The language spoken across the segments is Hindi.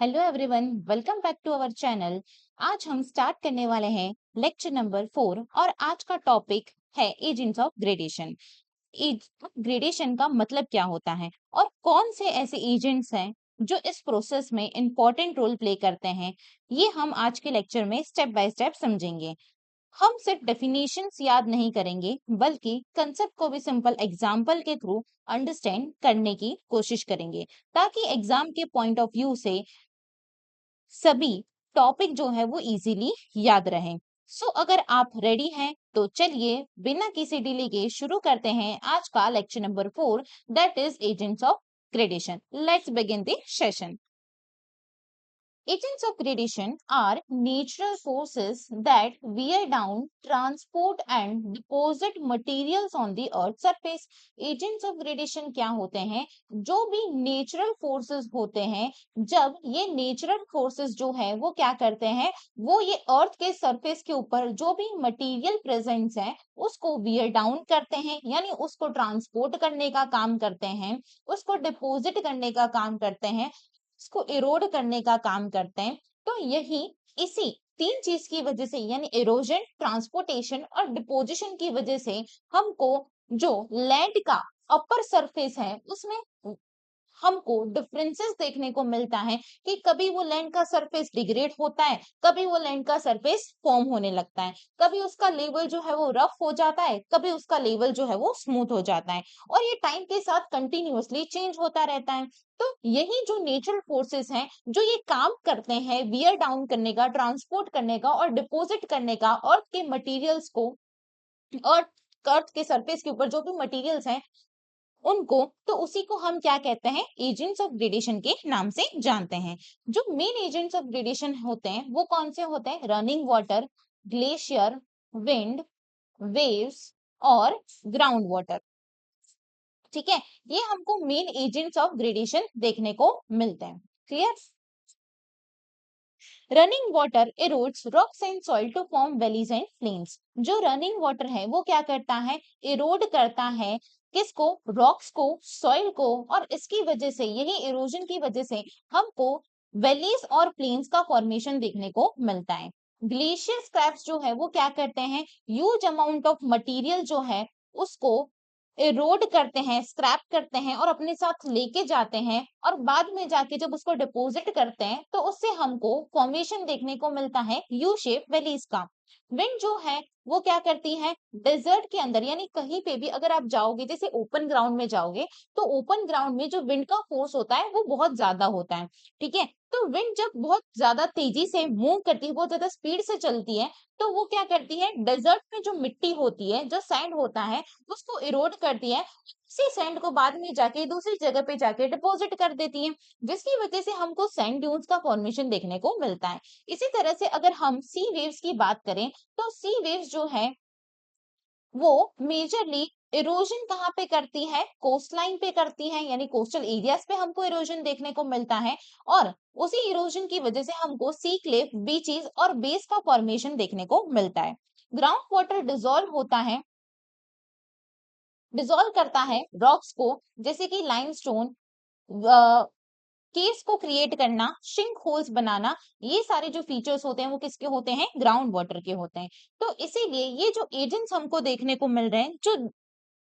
Hello everyone, welcome back to our channel. आज हम स्टार्ट करने वाले हैं लेक्चर नंबर 4 और आज का टॉपिक है एजेंट्स ऑफ ग्रेडेशन। ग्रेडेशन का मतलब क्या होता है और कौन से ऐसे एजेंट्स हैं जो इस प्रोसेस में इंपॉर्टेंट रोल प्ले करते हैं, ये हम आज के लेक्चर में स्टेप बाय स्टेप समझेंगे। हम सिर्फ डेफिनेशंस याद नहीं करेंगे बल्कि कंसेप्ट को भी सिंपल एग्जाम्पल के थ्रू अंडरस्टैंड करने की कोशिश करेंगे, ताकि एग्जाम के पॉइंट ऑफ व्यू से सभी टॉपिक जो है वो इजीली याद रहें। अगर आप रेडी हैं तो चलिए बिना किसी डिले के शुरू करते हैं आज का lecture number 4, that is agents of gradation. Let's begin the session. Agents of gradation are natural forces that wear down, transport and deposit materials on the earth surface. Agents of gradation क्या होते हैं? जो भी नेचुरल फोर्सेस होते हैं, जब ये नेचुरल फोर्सेस जो है वो क्या करते हैं, वो ये अर्थ के सरफेस के ऊपर जो भी मटेरियल प्रेजेंट्स है उसको वियर डाउन करते हैं, यानी उसको ट्रांसपोर्ट करने का काम करते हैं, उसको डिपोजिट करने का काम करते हैं, इसको इरोड करने का काम करते हैं। तो यही इसी तीन चीज की वजह से, यानी इरोजन, ट्रांसपोर्टेशन और डिपोजिशन की वजह से हमको जो लैंड का अपर सरफेस है उसमें हमको डिफरेंसेस देखने को मिलता है कि कभी वो लैंड का सरफेस डिग्रेड होता है, कभी वो लैंड का सरफेस फॉर्म होने लगता है, कभी उसका लेवल जो है वो रफ हो जाता है, कभी उसका लेवल जो है वो स्मूथ हो जाता है, और ये टाइम के साथ कंटिन्यूअसली चेंज होता रहता है। तो यही जो नेचुरल फोर्सेस हैं जो ये काम करते हैं वियर डाउन करने का, ट्रांसपोर्ट करने का और डिपोजिट करने का अर्थ के मटेरियल्स को, और अर्थ के सरफेस के ऊपर जो भी मटेरियल्स हैं उनको, तो उसी को हम क्या कहते हैं, एजेंट्स ऑफ ग्रेडेशन के नाम से जानते हैं। जो मेन एजेंट्स ऑफ ग्रेडेशन होते हैं वो कौन से होते हैं? Running water, glacier, wind, waves और ग्राउंड वाटर। ठीक है, ये हमको मेन एजेंट्स ऑफ ग्रेडेशन देखने को मिलते हैं। Clear? Running water erodes rocks and soil to form valleys and plains। जो रनिंग वाटर है वो क्या करता है? इरोड करता है किसको? रॉक्स को, सॉइल को, और इसकी वजह से, यही इरोजन की वजह से हमको वैलीज और प्लेन्स का फॉर्मेशन देखने को मिलता है। ग्लेशियर स्क्रैप्स जो है वो क्या करते हैं? ह्यूज अमाउंट ऑफ मटेरियल जो है उसको इरोड करते हैं, स्क्रैप करते हैं और अपने साथ लेके जाते हैं, और बाद में जाके जब उसको डिपॉजिट करते हैं तो उससे हमको फॉर्मेशन देखने को मिलता है यू शेप वैलीज का। विंड जो है वो क्या करती है? डेजर्ट के अंदर, यानी कहीं पे भी अगर आप जाओगे, जैसे ओपन ग्राउंड में जाओगे, तो ओपन ग्राउंड में जो विंड का फोर्स होता है वो बहुत ज्यादा होता है। ठीक है, तो विंड जब बहुत ज्यादा तेजी से मूव करती है, बहुत ज्यादा स्पीड से चलती है, तो वो क्या करती है? डेजर्ट में जो मिट्टी होती है, जो सैंड होता है, उसको इरोड करती है, उसी सैंड को बाद में जाके दूसरी जगह पे जाके डिपॉजिट कर देती है, जिसकी वजह से हमको सैंड ड्यून्स का फॉर्मेशन देखने को मिलता है। इसी तरह से अगर हम सी वेव्स की बात करें, तो सी वेव्स जो है वो मेजरली इरोजन कहाँ पे करती है? कोस्ट लाइन पे करती है, यानी कोस्टल एरियाज पे हमको इरोजन देखने को मिलता है, और उसी इरोजन की वजह से हमको सी क्लिफ, बीचेस और बेस का फॉर्मेशन देखने को मिलता है। ग्राउंड वाटर डिसॉल्व होता है, डिसॉल्व करता है रॉक्स को, जैसे कि लाइमस्टोन, केव्स को क्रिएट करना, शिंक होल्स बनाना, ये सारे जो फीचर्स होते हैं वो किसके होते हैं? ग्राउंड वाटर के होते हैं। तो इसीलिए ये जो एजेंट्स हमको देखने को मिल रहे हैं, जो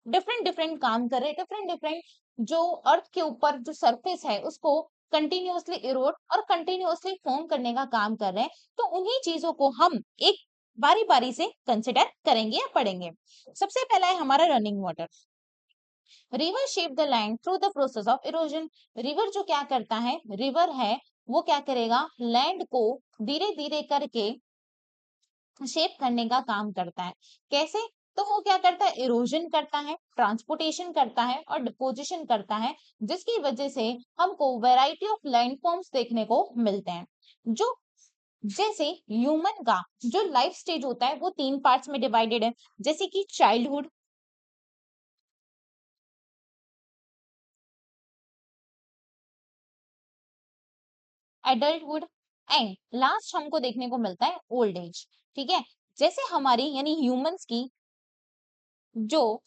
डिफरेंट डिफरेंट काम कर रहे हैं, डिफरेंट डिफरेंट जो अर्थ के ऊपर जो सरफेस है उसको कंटिन्यूअसली इरोड और कंटिन्यूअसली फॉर्म करने का काम कर रहे हैं, तो उन्हीं चीजों को हम एक बारी बारी से कंसिडर करेंगे या पढ़ेंगे। सबसे पहला है हमारा running water. River shape the land through the process of erosion. River जो क्या करता है? रिवर है वो क्या करेगा? लैंड को धीरे धीरे करके शेप करने का काम करता है। कैसे? तो वो क्या करता है? इरोजन करता है, ट्रांसपोर्टेशन करता है और डिपोजिशन करता है, जिसकी वजह से हमको वैरायटी ऑफ लैंडफॉर्म्स देखने को मिलते हैं। जो जैसे ह्यूमन का जो लाइफ स्टेज होता है वो तीन पार्ट्स में डिवाइडेड है, जैसे कि चाइल्डहुड, एडल्टहुड एंड लास्ट हमको देखने को मिलता है ओल्ड एज। ठीक है, जैसे हमारी यानी ह्यूमंस की जो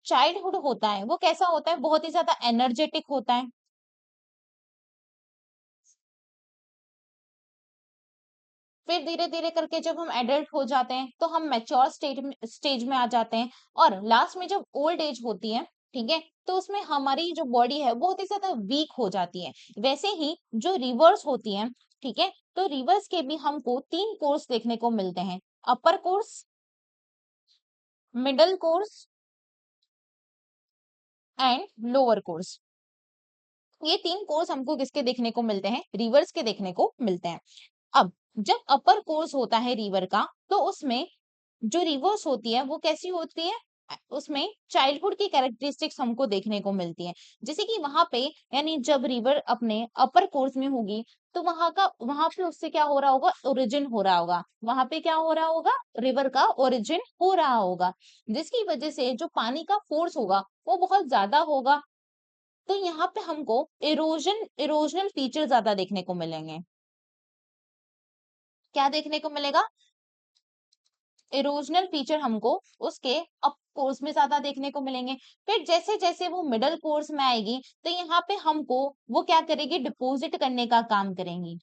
चाइल्डहुड होता है वो कैसा होता है? बहुत ही ज्यादा एनर्जेटिक होता है, फिर धीरे धीरे करके जब हम एडल्ट हो जाते हैं तो हम मैच्योर स्टेज में आ जाते हैं, और लास्ट में जब ओल्ड एज होती है, ठीक है, तो उसमें हमारी जो बॉडी है बहुत ही ज्यादा वीक हो जाती है। वैसे ही जो रिवर्स होती है, ठीक है, तो रिवर्स के भी हमको 3 कोर्स देखने को मिलते हैं, upper course, middle course and lower course. ये 3 कोर्स हमको किसके देखने को मिलते हैं, रिवर्स के देखने को मिलते हैं। अब जब अपर कोर्स होता है रिवर का, तो उसमें जो रिवर्स होती है वो कैसी होती है, उसमें चाइल्डहुड की कैरेक्टरिस्टिक्स हमको देखने को मिलती है। जैसे कि वहां पे, यानी जब रिवर अपने अपर कोर्स में होगी, तो वहां पे उससे क्या हो रहा होगा, ओरिजिन हो रहा होगा, वहां पे क्या हो रहा होगा, रिवर का ओरिजिन हो रहा होगा, जिसकी वजह से जो पानी का फोर्स होगा वो बहुत ज्यादा होगा। तो यहाँ पे हमको इरोजनल फीचर ज्यादा देखने को मिलेंगे। क्या देखने को मिलेगा, इरोजनल फीचर हमको उसके अप कोर्स में ज्यादा देखने को मिलेंगे। फिर जैसे जैसे वो मिडल कोर्स में आएगी, तो यहाँ पे हमको वो क्या करेगी, डिपोजिट करने का काम करेंगी।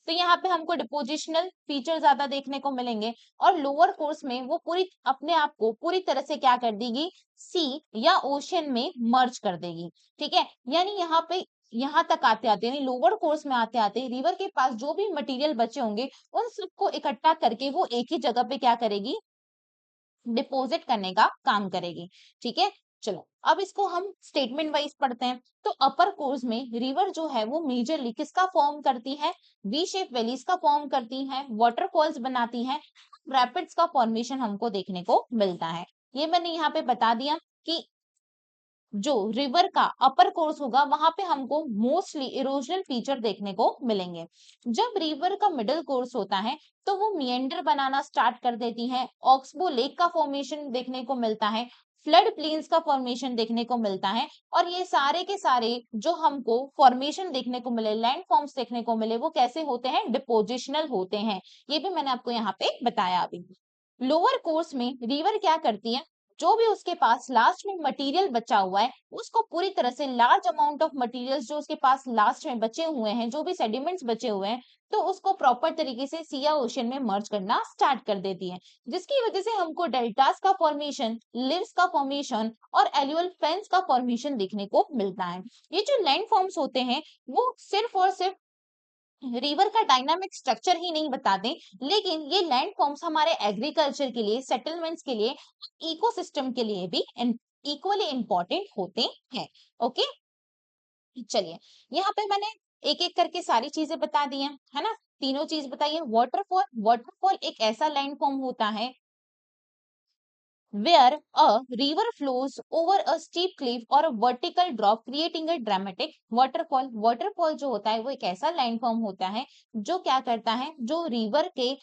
तो यहाँ पे हमको डिपोजिशनल फीचर ज्यादा देखने को मिलेंगे। और लोअर कोर्स में वो पूरी अपने आप को पूरी तरह से क्या कर देगी, सी या ओशियन में मर्ज कर देगी। ठीक है, यानी यहाँ पे यहाँ तक आते आते, यानी लोअर कोर्स में आते आते रिवर के पास जो भी मटेरियल बचे होंगे उन सबको इकट्ठा करके वो एक ही जगह पे क्या करेगी, डिपॉजिट करने का काम करेगी। ठीक है, चलो अब इसको हम स्टेटमेंट वाइज पढ़ते हैं। तो अपर कोर्स में रिवर जो है वो मेजरली किसका फॉर्म करती है, वी शेप वैलीज का फॉर्म करती है, वाटरफॉल्स बनाती है, रैपिड्स का फॉर्मेशन हमको देखने को मिलता है। ये मैंने यहाँ पे बता दिया कि जो रिवर का अपर कोर्स होगा वहां पे हमको मोस्टली इरोजनल फीचर देखने को मिलेंगे। जब रिवर का मिडल कोर्स होता है तो वो मिएंडर बनाना स्टार्ट कर देती है, ऑक्सबो लेक का फॉर्मेशन देखने को मिलता है, फ्लड प्लेन्स का फॉर्मेशन देखने को मिलता है। और ये सारे के सारे जो हमको फॉर्मेशन देखने को मिले, लैंड फॉर्म्स देखने को मिले, वो कैसे होते हैं, डिपोजिशनल होते हैं। ये भी मैंने आपको यहाँ पे बताया अभी। लोअर कोर्स में रिवर क्या करती है, जो भी उसके पास लास्ट में मटेरियल बचा हुआ है उसको पूरी तरह से, लार्ज अमाउंट ऑफ मटेरियल्स जो उसके पास लास्ट में बचे हुए हैं, जो भी सेडिमेंट्स बचे हुए हैं, तो उसको प्रॉपर तरीके से सी या ओशन में मर्ज करना स्टार्ट कर देती है, जिसकी वजह से हमको डेल्टास का फॉर्मेशन, लिव्स का फॉर्मेशन और एनुअल फेंस का फॉर्मेशन देखने को मिलता है। ये जो लैंड फॉर्म्स होते हैं वो सिर्फ और सिर्फ रिवर का डायनामिक स्ट्रक्चर ही नहीं बताते, लेकिन ये लैंड फॉर्म्स हमारे एग्रीकल्चर के लिए, सेटलमेंट्स के लिए, इकोसिस्टम के लिए भी इक्वली इंपॉर्टेंट होते हैं। ओके, चलिए यहाँ पे मैंने एक एक करके सारी चीजें बता दी हैं, है ना, तीनों चीज बताइए। वाटरफॉल, वाटरफॉल एक ऐसा लैंड फॉर्म होता है where a river flows over a steep cliff or a vertical drop creating a dramatic waterfall। waterfall जो होता है वो एक ऐसा लैंडफॉर्म होता है जो क्या करता है, जो रिवर के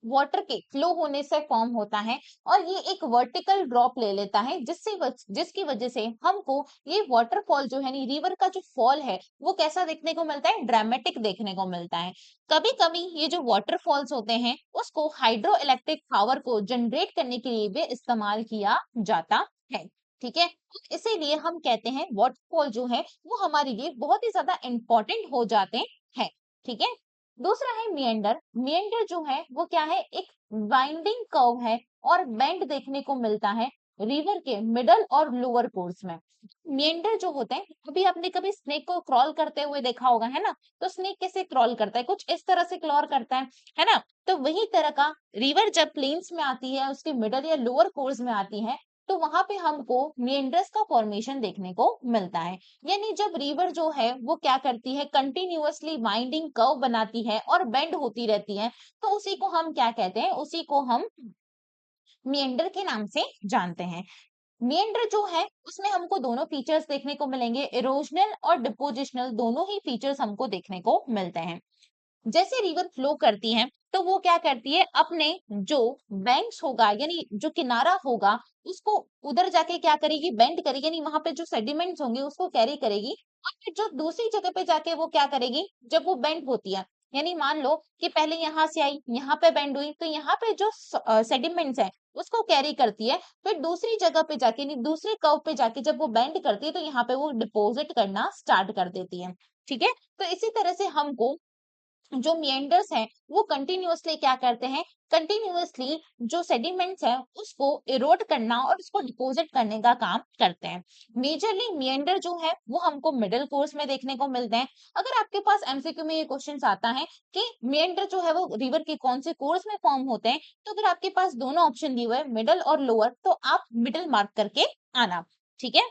वाटर के फ्लो होने से फॉर्म होता है, और ये एक वर्टिकल ड्रॉप ले लेता है, जिसकी वजह से हमको ये वाटरफॉल जो है, रिवर का जो फॉल है वो कैसा देखने को मिलता है, ड्रामेटिक देखने को मिलता है। कभी कभी ये जो वाटरफॉल्स होते हैं उसको हाइड्रो इलेक्ट्रिक पावर को जनरेट करने के लिए भी इस्तेमाल किया जाता है। ठीक है, तो इसीलिए हम कहते हैं वाटरफॉल जो है वो हमारे लिए बहुत ही ज्यादा इंपॉर्टेंट हो जाते हैं। ठीक है, दूसरा है मिएंडर। मिएंडर जो है वो क्या है, एक वाइंडिंग कर्व है और बेंड देखने को मिलता है रिवर के मिडल और लोअर कोर्स में। मिएंडर जो होते हैं, अभी आपने कभी स्नेक को क्रॉल करते हुए देखा होगा, है ना, तो स्नेक कैसे क्रॉल करता है, कुछ इस तरह से क्रॉल करता है ना। तो वही तरह का रिवर जब प्लेन्स में आती है, उसके मिडल या लोअर कोर्स में आती है, तो वहां पे हमको मिएंडर्स का फॉर्मेशन देखने को मिलता है। यानी जब रिवर जो है वो क्या करती है, कंटिन्यूअसली वाइंडिंग कर्व बनाती है और बेंड होती रहती है, तो उसी को हम क्या कहते हैं, उसी को हम मिएंडर के नाम से जानते हैं। मिएंडर जो है उसमें हमको दोनों फीचर्स देखने को मिलेंगे, इरोजनल और डिपोजिशनल, दोनों ही फीचर्स हमको देखने को मिलते हैं। जैसे रिवर फ्लो करती है तो वो क्या करती है, अपने जो बैंक्स होगा, यानी जो किनारा होगा, उसको उधर जाके क्या करेगी, बेंड करेगी, यानी वहां पे जो सेडिमेंट्स होंगे उसको कैरी करेगी। और फिर जो दूसरी जगह पे जाके वो क्या करेगी, जब वो बेंड होती है, यानी मान लो कि पहले यहाँ से आई, यहाँ पे बेंड हुई, तो यहाँ पे जो सेडिमेंट्स है उसको कैरी करती है, फिर दूसरी जगह पे जाके, यानी दूसरे कर्व पे जाके जब वो बेंड करती है, तो यहाँ पे वो डिपोजिट करना स्टार्ट कर देती है। ठीक है, तो इसी तरह से हमको जो मिएंडर्स हैं वो कंटिन्यूअसली क्या करते हैं, कंटिन्यूअसली जो सेडिमेंट्स है उसको इरोड करना और उसको डिपॉजिट करने का काम करते हैं। मेजरली मिएंडर जो है वो हमको मिडिल कोर्स में देखने को मिलते हैं। अगर आपके पास एमसीक्यू में ये क्वेश्चन आता है कि मिएंडर जो है वो रिवर के कौन से कोर्स में फॉर्म होते हैं, तो अगर आपके पास दोनों ऑप्शन दिए हुए हैं मिडल और लोअर, तो आप मिडिल मार्क करके आना। ठीक है,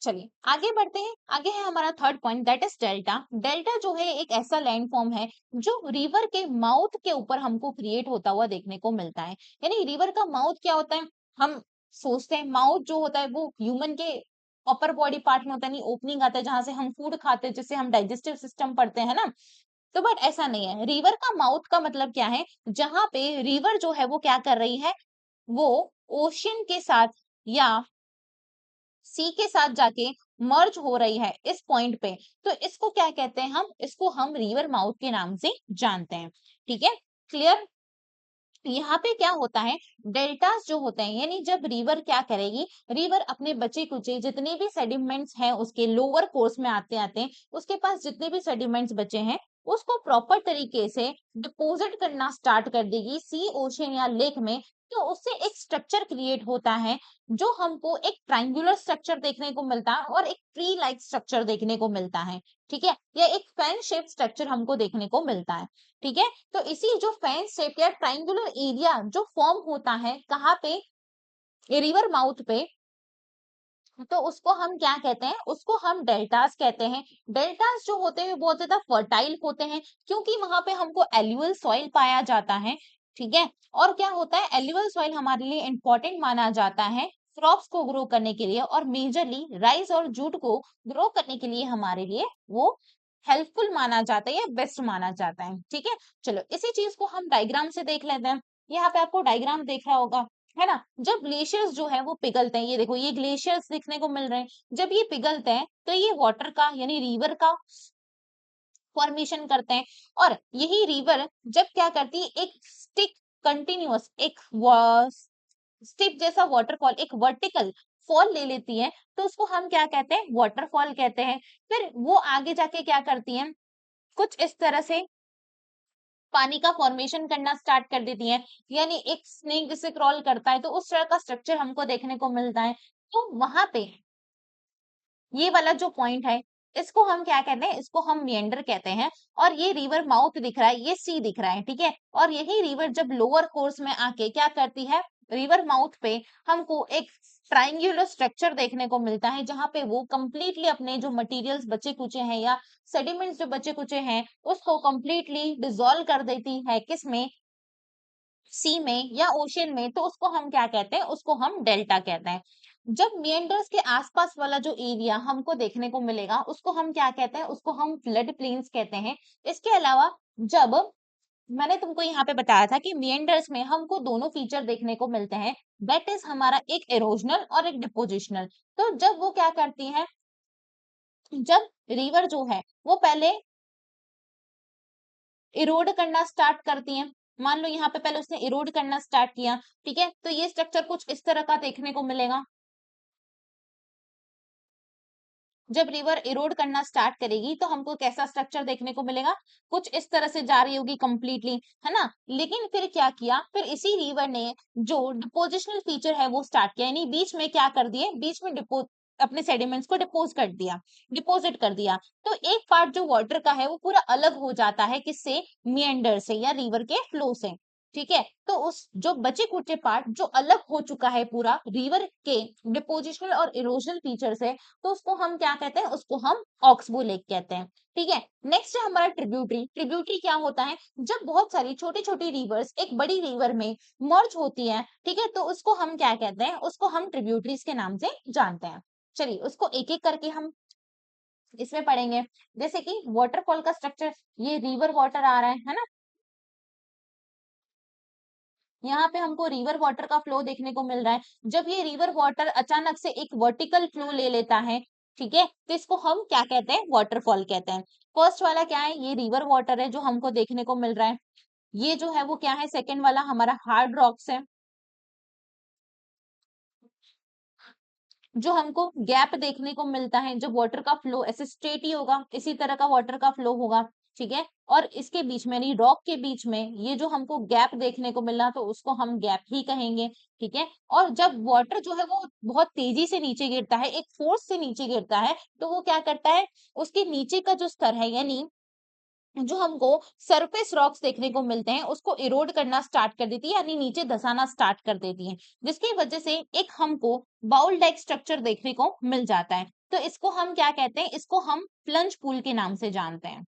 चलिए आगे बढ़ते हैं। आगे है हमारा third point, that is delta. Delta जो है एक ऐसा लैंड फॉर्म है जो रिवर के माउथ के ऊपर हमको क्रिएट होता हुआ देखने को मिलता है। यानी रिवर का माउथ क्या होता है, हम सोचते हैं माउथ जो होता है वो ह्यूमन के अपर बॉडी पार्ट में होता है, नहीं ओपनिंग आता है जहां से हम फूड खाते हैं, जिससे हम डाइजेस्टिव सिस्टम पढ़ते हैं ना। तो बट ऐसा नहीं है, रिवर का माउथ का मतलब क्या है, जहां पे रिवर जो है वो क्या कर रही है, वो ओशियन के साथ या सी के साथ जाके मर्ज हो रही है इस पॉइंट पे, तो इसको क्या कहते हैं, हम इसको हम रिवर माउथ के नाम से जानते हैं। ठीक है, क्लियर। यहाँ पे क्या होता है, डेल्टास जो होते हैं, यानी जब रिवर क्या करेगी, रिवर अपने बचे कुचे जितने भी सेडिमेंट्स हैं उसके लोअर कोर्स में आते आते उसके पास जितने भी सेडिमेंट्स बचे हैं उसको प्रॉपर तरीके से डिपोजिट करना स्टार्ट कर देगी सी, ओशन या लेक में। तो उससे एक स्ट्रक्चर क्रिएट होता है जो हमको एक ट्रायंगुलर स्ट्रक्चर देखने को मिलता है और एक ट्री लाइक स्ट्रक्चर देखने को मिलता है। ठीक है, या एक फैन शेप स्ट्रक्चर हमको देखने को मिलता है। ठीक है, तो इसी जो फैन शेप या ट्रायंगुलर एरिया जो फॉर्म होता है कहाँ पे, रिवर माउथ पे, तो उसको हम क्या कहते हैं, उसको हम डेल्टास कहते हैं। डेल्टास जो होते हैं बहुत ज्यादा फर्टाइल होते हैं क्योंकि वहां पे हमको एल्यूअल सॉइल पाया जाता है। ठीक है, और क्या होता है, एल्यूअल सॉइल हमारे लिए इंपॉर्टेंट माना जाता है क्रॉप्स को ग्रो करने के लिए, और मेजरली राइस और जूट को ग्रो करने के लिए हमारे लिए वो हेल्पफुल माना जाता है या बेस्ट माना जाता है। ठीक है, चलो इसी चीज को हम डायग्राम से देख लेते हैं। यहाँ पे आपको डायग्राम देख रहा होगा, है ना। जब ग्लेशियर्स जो है वो पिघलते हैं, ये देखो ये ग्लेशियर्स दिखने को मिल रहे हैं, जब ये पिघलते हैं तो ये वाटर का यानी रिवर का फॉर्मेशन करते हैं। और यही रिवर जब क्या करती है, एक स्टिक कंटिन्यूअस एक स्टिक जैसा वाटरफॉल, एक वर्टिकल फॉल ले लेती है, तो उसको हम क्या कहते हैं, वाटरफॉल कहते हैं। फिर वो आगे जाके क्या करती है, कुछ इस तरह से पानी का फॉर्मेशन करना स्टार्ट कर देती है, यानी एक स्नेक जिसे क्रॉल करता है, तो उस तरह का स्ट्रक्चर हमको देखने को मिलता है। तो वहां पे ये वाला जो पॉइंट है इसको हम क्या कहते हैं, इसको हम मिएंडर कहते हैं। और ये रिवर माउथ दिख रहा है, ये सी दिख रहा है। ठीक है, और यही रिवर जब लोअर कोर्स में आके क्या करती है, रिवर माउथ पे हमको एक ट्रायंगुलर स्ट्रक्चर देखने को मिलता है जहां पे वो कंप्लीटली अपने जो मटेरियल्स बचे कुचे हैं या सेडिमेंट्स जो बचे कुचे हैं उसको कंप्लीटली डिसॉल्व कर देती है, किसमें, सी में या ओशियन में। तो उसको हम क्या कहते हैं, उसको हम डेल्टा कहते हैं। जब मिएंडर्स के आसपास वाला जो एरिया हमको देखने को मिलेगा उसको हम क्या कहते हैं, उसको हम फ्लड प्लेन्स कहते हैं। इसके अलावा जब मैंने तुमको यहाँ पे बताया था कि मिएंडर्स में हमको दोनों फीचर देखने को मिलते हैं, दैट इज हमारा एक एरोजनल और एक डिपोजिशनल। तो जब वो क्या करती है, जब रिवर जो है वो पहले इरोड करना स्टार्ट करती हैं, मान लो यहाँ पे पहले उसने इरोड करना स्टार्ट किया। ठीक है, तो ये स्ट्रक्चर कुछ इस तरह का देखने को मिलेगा। जब रिवर इरोड करना स्टार्ट करेगी तो हमको कैसा स्ट्रक्चर देखने को मिलेगा, कुछ इस तरह से जा रही होगी कंप्लीटली, है ना। लेकिन फिर क्या किया, फिर इसी रिवर ने जो डिपोजिशनल फीचर है वो स्टार्ट किया, यानी बीच में क्या कर दिए, बीच में डिपो अपने सेडिमेंट्स को डिपोज कर दिया, डिपोजिट कर दिया। तो एक पार्ट जो वाटर का है वो पूरा अलग हो जाता है, किससे, मिएंडर से या रिवर के फ्लो से। ठीक है, तो उस जो बचे कुचे पार्ट जो अलग हो चुका है पूरा रिवर के डिपोजिशनल और इरोजनल फीचर से, तो उसको हम क्या कहते हैं, उसको हम ऑक्सबो लेक कहते हैं। ठीक है, नेक्स्ट है हमारा ट्रिब्यूटरी। ट्रिब्यूटरी क्या होता है, जब बहुत सारी छोटी छोटी रिवर्स एक बड़ी रिवर में मर्ज होती है, ठीक है, तो उसको हम क्या कहते हैं, उसको हम ट्रिब्यूटरीज के नाम से जानते हैं। चलिए उसको एक एक करके हम इसमें पढ़ेंगे। जैसे कि वाटरफॉल का स्ट्रक्चर, ये रिवर वाटर आ रहा है ना, यहाँ पे हमको रिवर वाटर का फ्लो देखने को मिल रहा है। जब ये रिवर वाटर अचानक से एक वर्टिकल फ्लो ले लेता है, ठीक है, तो इसको हम क्या कहते हैं, वाटरफॉल कहते हैं। फर्स्ट वाला क्या है, ये रिवर वाटर है जो हमको देखने को मिल रहा है। ये जो है वो क्या है, सेकंड वाला हमारा हार्ड रॉक्स है। जो हमको गैप देखने को मिलता है, जब वाटर का फ्लो ऐसे स्ट्रेट ही होगा, इसी तरह का वाटर का फ्लो होगा, ठीक है। और इसके बीच में यानी रॉक के बीच में ये जो हमको गैप देखने को मिला, तो उसको हम गैप ही कहेंगे, ठीक है। और जब वाटर जो है वो बहुत तेजी से नीचे गिरता है, एक फोर्स से नीचे गिरता है, तो वो क्या करता है, उसके नीचे का जो स्तर है, यानी जो हमको सरफेस रॉक्स देखने को मिलते हैं, उसको इरोड करना स्टार्ट कर देती है, यानी नीचे धंसाना स्टार्ट कर देती है, जिसकी वजह से एक हमको बाउल लाइक स्ट्रक्चर देखने को मिल जाता है। तो इसको हम क्या कहते हैं, इसको हम प्लंज पूल के नाम से जानते हैं।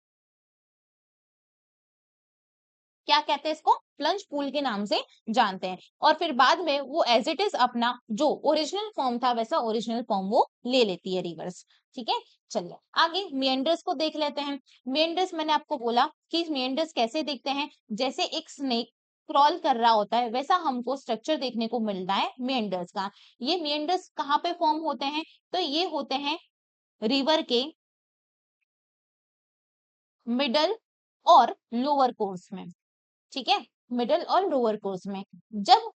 क्या कहते हैं इसको, प्लंज पूल के नाम से जानते हैं। और फिर बाद में वो एज इट इज अपना जो ओरिजिनल फॉर्म था, वैसा ओरिजिनल फॉर्म वो ले लेती है, रिवर्स, ठीक है। चलिए आगे मिएंडर्स को देख लेते हैं। मिएंडर्स मैंने आपको बोला कि मिएंडर्स कैसे दिखते हैं, जैसे एक स्नेक क्रॉल कर रहा होता है, वैसा हमको स्ट्रक्चर देखने को मिलता है मिएंडर्स का। ये मिएंडर्स कहाँ पे फॉर्म होते हैं, तो ये होते हैं रिवर के मिडल और लोअर कोर्स में, ठीक है, मिडल और लोअर कोर्स में। जब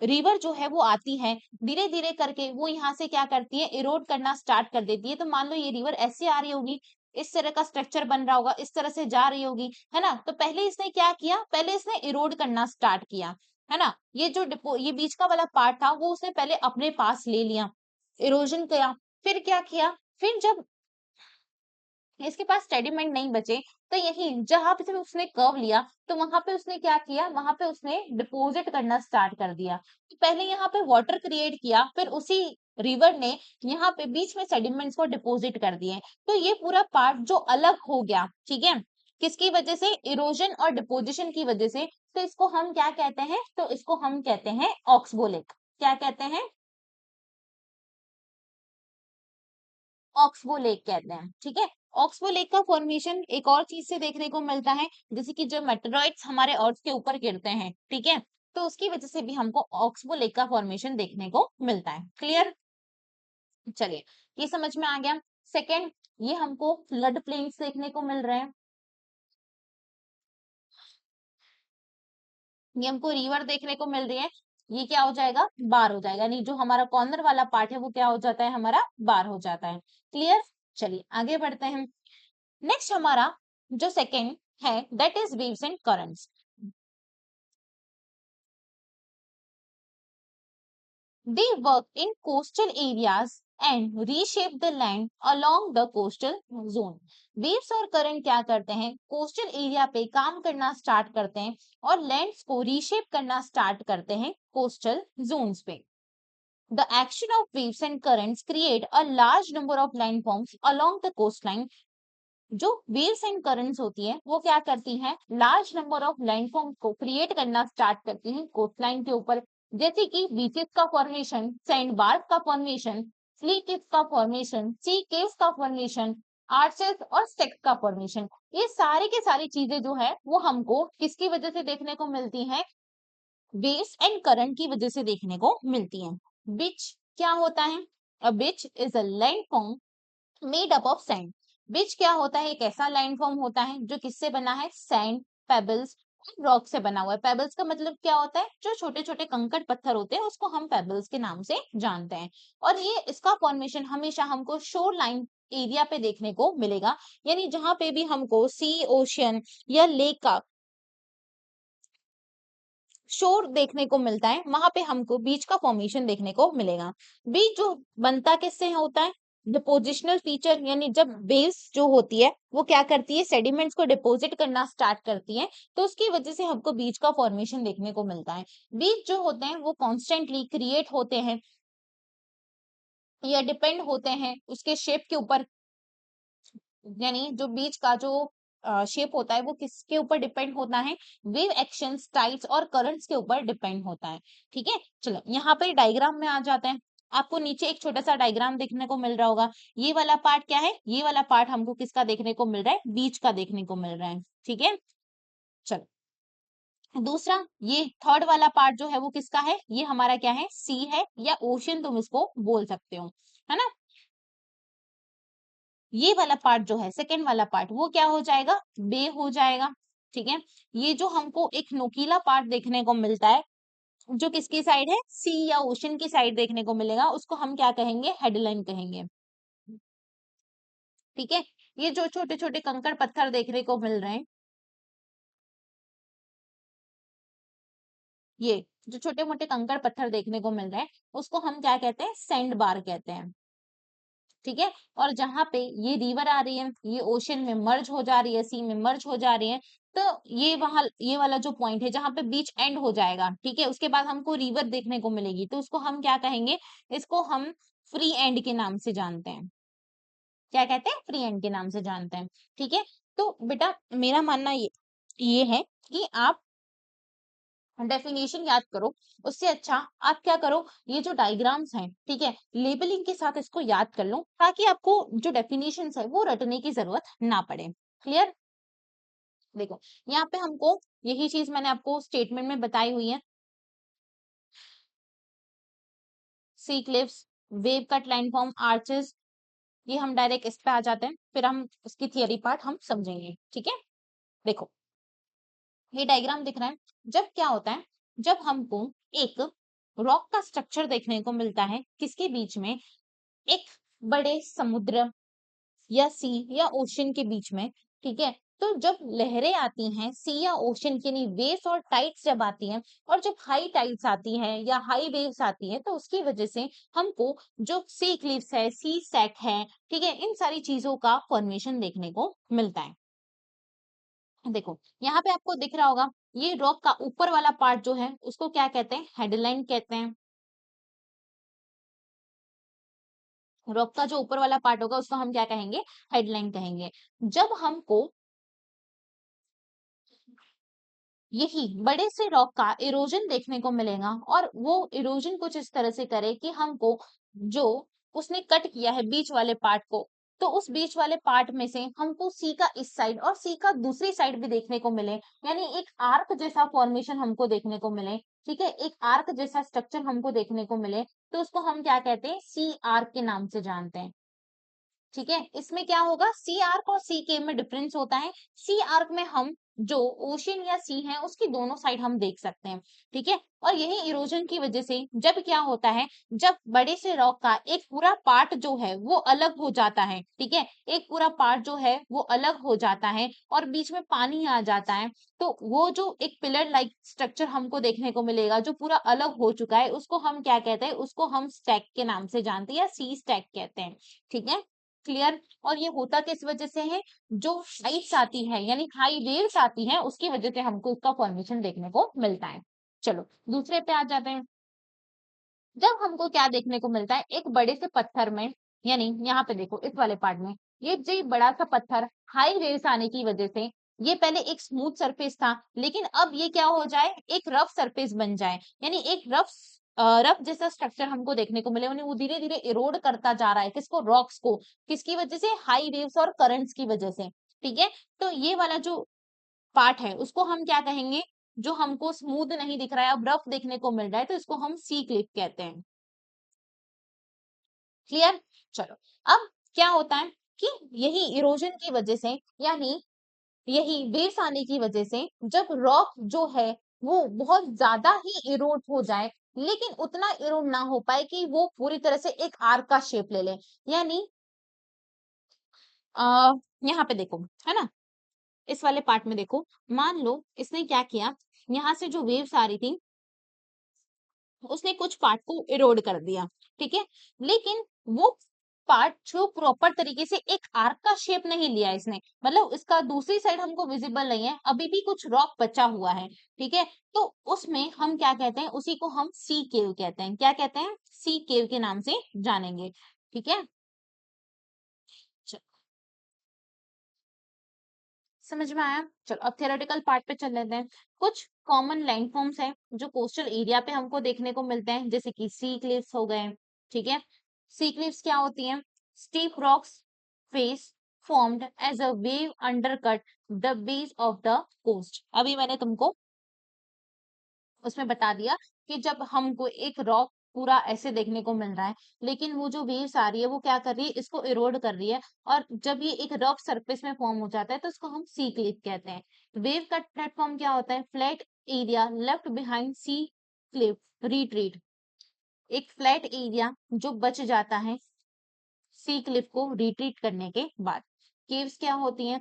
रिवर जो है वो आती है, धीरे धीरे करके वो यहाँ से क्या करती है, इरोड करना स्टार्ट कर देती है। तो मान लो ये रिवर ऐसे आ रही होगी, इस तरह का स्ट्रक्चर बन रहा होगा, इस तरह से जा रही होगी, है ना। तो पहले इसने क्या किया, पहले इसने इरोड करना स्टार्ट किया, है ना। ये जो डिपो ये बीच का वाला पार्ट था, वो उसने पहले अपने पास ले लिया, इरोजन किया। फिर क्या किया, फिर जब इसके पास सेडिमेंट नहीं बचे, तो यही जहां पे से उसने कर्व लिया, तो वहां पे उसने क्या किया, वहां पे उसने डिपोजिट करना स्टार्ट कर दिया। तो पहले यहाँ पे वाटर क्रिएट किया, फिर उसी रिवर ने यहाँ पे बीच में सेडिमेंट्स को डिपोजिट कर दिए। तो ये पूरा पार्ट जो अलग हो गया, ठीक है, किसकी वजह से, इरोजन और डिपोजिशन की वजह से। तो इसको हम क्या कहते हैं, तो इसको हम कहते हैं ऑक्सबोलेक। क्या कहते हैं, ऑक्सबो लेक कहते हैं, ठीक है। ऑक्सबो लेक का फॉर्मेशन एक और चीज से देखने को मिलता है, जैसे कि जो मेटेरॉइड्स हमारे अर्थ के ऊपर गिरते हैं, ठीक है, तो उसकी वजह से भी हमको ऑक्सबो लेक का फॉर्मेशन देखने को मिलता है। क्लियर, चलिए ये समझ में आ गया। सेकेंड, ये हमको फ्लड प्लेन्स देखने को मिल रहे हैं, ये हमको रिवर देखने को मिल रही है। ये क्या हो जाएगा, बार हो जाएगा, नहीं जो हमारा कॉर्नर वाला पार्ट है वो क्या हो जाता है, हमारा बार हो जाता है। क्लियर, चलिए आगे बढ़ते हैं। नेक्स्ट हमारा जो सेकंड है, that is waves and currents. They work in coastal areas and reshape the land along the coastal zone. Waves और करंट क्या करते हैं, कोस्टल एरिया पे काम करना स्टार्ट करते हैं और लैंड्स को रीशेप करना स्टार्ट करते हैं कोस्टल जोन्स पे। The action of waves and currents create a large number of landforms along the coastline। जो वेव्स एंड करंट्स होती है, वो क्या करती हैं, लार्ज नंबर ऑफ लैंडफॉर्म को क्रिएट करना स्टार्ट करती हैं कोस्टलाइन के ऊपर, जैसे कि बीचेस का फॉर्मेशन, सैंड बार्स का फॉर्मेशन, स्ली क्लिफ्स का फॉर्मेशन, सी केव्स का फॉर्मेशन, आर्चेस और स्टेक्स का फॉर्मेशन। ये सारी के सारी चीजें जो है वो हमको किसकी वजह से देखने को मिलती हैं, वेव्स एंड करंट की वजह से देखने को मिलती हैं। बीच क्या होता है, a beach is a landform made up of sand. Beach क्या होता है, एक ऐसा लैंडफॉर्म होता है जो किससे बना है, सैंड, पेबल्स और रॉक से बना हुआ है। पेबल्स का मतलब क्या होता है, जो छोटे छोटे कंकड़ पत्थर होते हैं उसको हम पेबल्स के नाम से जानते हैं। और ये इसका फॉर्मेशन हमेशा हमको शोर लाइन एरिया पे देखने को मिलेगा, यानी जहां पे भी हमको सी, ओशियन या लेक का शोर देखने को मिलता है, वहां पे हमको बीच का फॉर्मेशन देखने को मिलेगा। बीच जो बनता किससे होता है, डिपोजिशनल फीचर, यानी जब बेस जो होती है वो क्या करती है, सेडिमेंट्स को डिपॉजिट करना स्टार्ट करती है, तो उसकी वजह से हमको बीच का फॉर्मेशन देखने को मिलता है। बीच जो होते हैं वो कॉन्स्टेंटली क्रिएट होते हैं या डिपेंड होते हैं उसके शेप के ऊपर, यानी जो बीच का जो शेप होता है वो किसके ऊपर डिपेंड होता है, वेव एक्शन, टाइड्स और करंट्स के ऊपर डिपेंड होता है, ठीक है। चलो यहाँ पे डायग्राम में आ जाते हैं। आपको नीचे एक छोटा सा डायग्राम देखने को मिल रहा होगा। ये वाला पार्ट क्या है, ये वाला पार्ट हमको किसका देखने को मिल रहा है, बीच का देखने को मिल रहा है, ठीक है। चलो दूसरा, ये थर्ड वाला पार्ट जो है वो किसका है, ये हमारा क्या है, सी है या ओशियन तुम इसको बोल सकते हो, है ना। ये वाला पार्ट जो है, सेकेंड वाला पार्ट, वो क्या हो जाएगा, बे हो जाएगा, ठीक है। ये जो हमको एक नोकीला पार्ट देखने को मिलता है, जो किसकी साइड है, सी या ओशन की साइड देखने को मिलेगा, उसको हम क्या कहेंगे, हेडलाइन कहेंगे। ठीक है, ये जो छोटे छोटे कंकड़ पत्थर देखने को मिल रहे हैं, ये जो छोटे मोटे कंकड़ पत्थर देखने को मिल रहे हैं, उसको हम क्या कहते हैं, सैंड बार कहते हैं। ठीक है, और जहां पे ये रिवर आ रही है, ये ओशन में मर्ज हो जा रही है, सी में मर्ज हो जा रही है, तो ये वहां, ये वाला जो पॉइंट है जहां पे बीच एंड हो जाएगा, ठीक है, उसके बाद हमको रिवर देखने को मिलेगी, तो उसको हम क्या कहेंगे, इसको हम फ्री एंड के नाम से जानते हैं। क्या कहते हैं, फ्री एंड के नाम से जानते हैं। ठीक है, तो बेटा मेरा मानना ये है कि आप डेफिनेशन याद करो, उससे अच्छा आप क्या करो, ये जो डायग्राम्स हैं, ठीक है, लेबलिंग के साथ इसको याद कर लो, ताकि आपको जो डेफिनेशंस है वो रटने की जरूरत ना पड़े। क्लियर? देखो, यहाँ पे हमको यही चीज मैंने आपको स्टेटमेंट में बताई हुई है, sea cliffs, wave cut line form, arches, ये हम डायरेक्ट इस पे आ जाते हैं, फिर हम इसकी थियरी पार्ट हम समझेंगे। ठीक है, देखो ये डायग्राम दिख रहा है, जब क्या होता है, जब हमको एक रॉक का स्ट्रक्चर देखने को मिलता है, किसके बीच में, एक बड़े समुद्र या सी या ओशन के बीच में, ठीक है, तो जब लहरें आती हैं सी या ओशन की, नहीं वेव्स और टाइड्स जब आती हैं, और जब हाई टाइड्स आती हैं या हाई वेव्स आती हैं, तो उसकी वजह से हमको जो सी क्लिफ्स है, सी सेट है, ठीक है, इन सारी चीजों का फॉर्मेशन देखने को मिलता है। देखो यहाँ पे आपको दिख रहा होगा, ये रॉक का ऊपर वाला पार्ट जो है उसको क्या कहते हैं, हेडलाइन कहते हैं। रॉक का जो ऊपर वाला पार्ट होगा उसको हम क्या कहेंगे, हेडलाइन कहेंगे। जब हमको यही बड़े से रॉक का इरोजन देखने को मिलेगा, और वो इरोजन कुछ इस तरह से करे कि हमको जो उसने कट किया है बीच वाले पार्ट को, तो उस बीच वाले पार्ट में से हमको सी का इस साइड और सी का दूसरी साइड भी देखने को मिले, यानी एक आर्क जैसा फॉर्मेशन हमको देखने को मिले। ठीक है, एक आर्क जैसा स्ट्रक्चर हमको देखने को मिले, तो उसको हम क्या कहते हैं, सी आर्क के नाम से जानते हैं। ठीक है, इसमें क्या होगा, सी आर्क और सी केव में डिफरेंस होता है। सी आर्क में हम जो ओशन या सी है उसकी दोनों साइड हम देख सकते हैं। ठीक है, और यही इरोजन की वजह से जब क्या होता है, जब बड़े से रॉक का एक पूरा पार्ट जो है वो अलग हो जाता है, ठीक है, एक पूरा पार्ट जो है वो अलग हो जाता है और बीच में पानी आ जाता है, तो वो जो एक पिलर लाइक स्ट्रक्चर हमको देखने को मिलेगा जो पूरा अलग हो चुका है, उसको हम क्या कहते हैं, उसको हम स्टैक के नाम से जानते हैं या सी स्टैक कहते हैं। ठीक है, क्लियर? और ये होता किस वजह से है, जो हाइट्स आती है यानी हाई वेव्स आती हैं उसकी वजह से हमको इसका फॉर्मेशन देखने को मिलता है। चलो दूसरे पे आ जाते हैं। जब हमको क्या देखने को मिलता है, एक बड़े से पत्थर में, यानी यहाँ पे देखो इस वाले पार्ट में, ये जो बड़ा सा पत्थर हाई वेव्स आने की वजह से, ये पहले एक स्मूथ सरफेस था, लेकिन अब ये क्या हो जाए, एक रफ सरफेस बन जाए, यानी एक रफ जैसा स्ट्रक्चर हमको देखने को मिले, यानी वो धीरे धीरे इरोड करता जा रहा है, किसको, रॉक्स को, किसकी वजह से, हाई वेव्स और करंट्स की वजह से। ठीक है, तो ये वाला जो पार्ट है उसको हम क्या कहेंगे, जो हमको स्मूथ नहीं दिख रहा है, अब रफ देखने को मिल रहा है, तो इसको हम सी क्लिफ कहते हैं। क्लियर? चलो, अब क्या होता है कि यही इरोजन की वजह से, यानी यही वेव्स आने की वजह से, जब रॉक जो है वो बहुत ज्यादा ही इरोड हो जाए, लेकिन उतना इरोड ना हो पाए कि वो पूरी तरह से एक आर्क का शेप ले ले, यानी आ, यहाँ पे देखो, है ना, इस वाले पार्ट में देखो, मान लो इसने क्या किया, यहाँ से जो वेव्स आ रही थी उसने कुछ पार्ट को इरोड कर दिया, ठीक है, लेकिन वो पार्ट जो प्रॉपर तरीके से एक आर्क का शेप नहीं लिया इसने, मतलब इसका दूसरी साइड हमको विजिबल नहीं है, अभी भी कुछ रॉक बचा हुआ है। ठीक है, तो उसमें हम क्या कहते हैं, उसी को हम सी केव कहते हैं। क्या कहते हैं, सी केव के नाम से जानेंगे। ठीक है, समझ में आया? चलो अब थियोरेटिकल पार्ट पे चल लेते हैं। कुछ कॉमन लैंडफॉर्म्स हैं जो कोस्टल एरिया पे हमको देखने को मिलते हैं, जैसे कि सी क्लिफ्स हो गए। ठीक है, सी क्लिफ्स क्या होती हैं, steep rocks face formed as a wave undercut the base of the coast. अभी मैंने तुमको उसमें बता दिया कि जब हमको एक रॉक पूरा ऐसे देखने को मिल रहा है, लेकिन वो जो वेव्स आ रही है वो क्या कर रही है, इसको इरोड कर रही है, और जब ये एक रफ सरफेस में फॉर्म हो जाता है तो इसको हम सी क्लिफ कहते हैं। वेव कट प्लेटफॉर्म क्या होता है, फ्लैट एरिया लेफ्ट बिहाइंड सी क्लिफ रिट्रीट, एक फ्लैट एरिया जो बच जाता है सी क्लिफ को रिट्रीट करने के बाद। केव्स क्या होती हैं,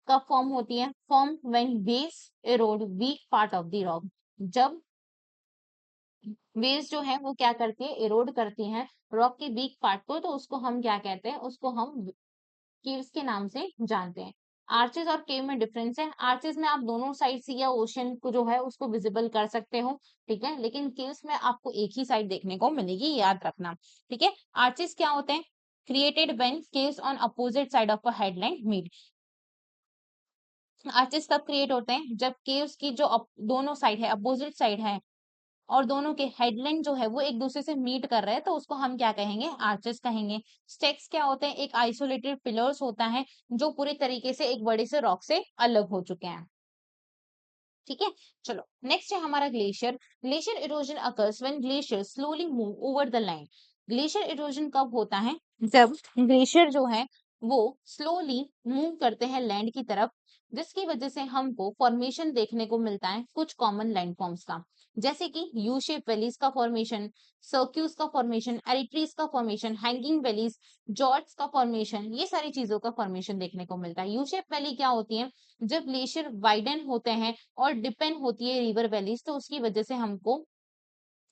कब फॉर्म होती है, form when waves erode weak part of the rock, जब वेव्स जो है वो क्या करती है, एरोड करती हैं रॉक के वीक पार्ट को, तो उसको हम क्या कहते हैं, उसको हम केव्स के नाम से जानते हैं। आर्चेस और केव में डिफरेंस है, आर्चेस में आप दोनों साइड सी या ओशन को जो है उसको विजिबल कर सकते हो, ठीक है, लेकिन केव्स में आपको एक ही साइड देखने को मिलेगी, याद रखना, ठीक है। आर्चेस क्या होते हैं, created when caves on opposite side of a headland meet. Arches कब क्रिएट होते हैं, जब केव्स की जो दोनों साइड है, अपोजिट साइड है, और दोनों के हेडलाइन जो है वो एक दूसरे से मीट कर रहे हैं, तो उसको हम क्या कहेंगे, आर्चेस कहेंगे। स्टेक्स क्या होते हैं, एक आइसोलेटेड पिलर्स होता है जो पूरी तरीके से एक बड़े से रॉक से अलग हो चुके हैं, ठीक है। चलो नेक्स्ट है हमारा glacier. Glacier erosion occurs when glacier slowly move over the land. Glacier erosion कब होता है, जब ग्लेशियर जो है वो स्लोली मूव करते हैं लैंड की तरफ, जिसकी वजह से हमको फॉर्मेशन देखने को मिलता है कुछ कॉमन लैंडफॉर्म्स का, जैसे कि यू शेप वैलीज का फॉर्मेशन, सर्क्यूस का फॉर्मेशन, एरिट्रीज का फॉर्मेशन, हैंगिंग वैलीज, जॉर्ड्स का फॉर्मेशन, ये सारी चीजों का फॉर्मेशन देखने को मिलता है। यू शेप वैली क्या होती है, जब ग्लेशियर वाइडन होते हैं और डिपेंड होती है रिवर वैलीज, तो उसकी वजह से हमको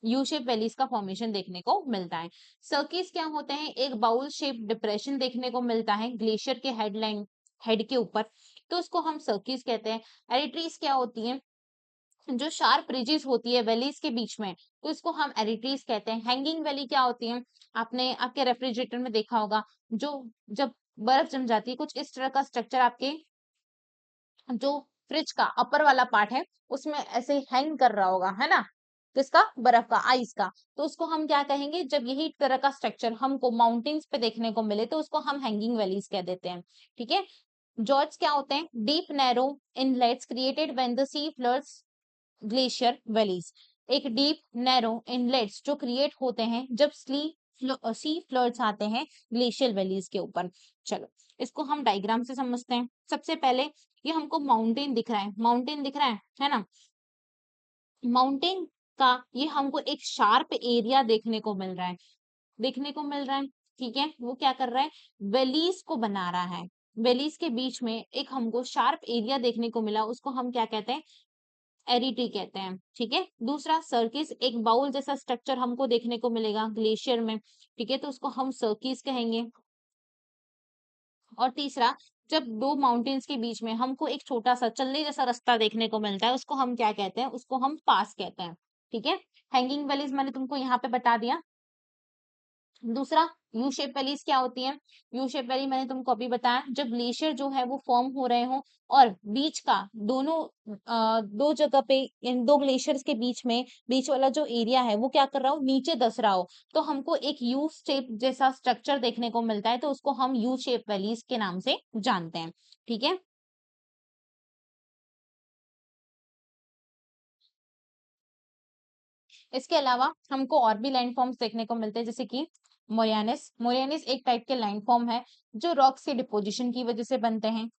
यू शेप वैलीज का फॉर्मेशन देखने को मिलता है। सर्किस क्या होते हैं, एक बाउल शेप डिप्रेशन देखने को मिलता है ग्लेशियर के हेडलाइन हेड के ऊपर, तो उसको हम सर्किस कहते हैं। एरिट्रीज क्या होती है, जो शार्प रिजेस होती है वैलीज के बीच में, तो इसको हम एरिट्रीज कहते हैं। हैंगिंग वैली क्या होती है, आपने आपके रेफ्रिजरेटर में देखा होगा, जो जब बर्फ जम जाती है, कुछ इस तरह का स्ट्रक्चर आपके जो फ्रिज का अपर वाला पार्ट है उसमें ऐसे हैंग कर रहा होगा, है ना, किसका, बर्फ का, आइस का, तो उसको हम क्या कहेंगे, जब यही तरह का स्ट्रक्चर हमको माउंटेन्स पे देखने को मिले तो उसको हम हैंगिंग वैलीज कह देते हैं, ठीक है। जॉर्ज क्या होते हैं, deep narrow inlets created when the sea floods glacier valleys, एक डीप नैरो इनलेट्स जो क्रिएट होते हैं जब सी फ्लड्स आते हैं ग्लेशियर वैलीज के ऊपर। चलो इसको हम डायग्राम से समझते हैं। सबसे पहले ये हमको माउंटेन दिख रहा है, माउंटेन दिख रहा है ना, माउंटेन का ये हमको एक शार्प एरिया देखने को मिल रहा है, देखने को मिल रहा है, ठीक है। वो क्या कर रहा है, वैलीज को बना रहा है, वैलीज के बीच में एक हमको शार्प एरिया देखने को मिला, उसको हम क्या कहते हैं, एरिटी कहते हैं, ठीक है। दूसरा सर्किस, एक बाउल जैसा स्ट्रक्चर हमको देखने को मिलेगा ग्लेशियर में, ठीक है, तो उसको हम सर्किस कहेंगे। और तीसरा, जब दो माउंटेन्स के बीच में हमको एक छोटा सा चलने जैसा रास्ता देखने को मिलता है, उसको हम क्या कहते हैं, उसको हम पास कहते हैं, ठीक है। हैंगिंग वैलीज मैंने तुमको यहाँ पे बता दिया। दूसरा, यू शेप वैलीज क्या होती है, यू शेप वैली मैंने तुमको अभी बताया, जब ग्लेशियर जो है वो फॉर्म हो रहे हो और बीच का दोनों दो जगह पे, इन दो ग्लेशियर्स के बीच में बीच वाला जो एरिया है वो क्या कर रहा हो, नीचे धस रहा हो, तो हमको एक यू शेप जैसा स्ट्रक्चर देखने को मिलता है, तो उसको हम यू शेप वैलीज के नाम से जानते हैं, ठीक है। इसके अलावा हमको और भी लैंडफॉर्म्स देखने को मिलते हैं, जैसे कि मोरियानिस। मोरियानिस एक टाइप के लैंडफॉर्म है जो रॉक्स के डिपोजिशन की वजह से बनते हैं,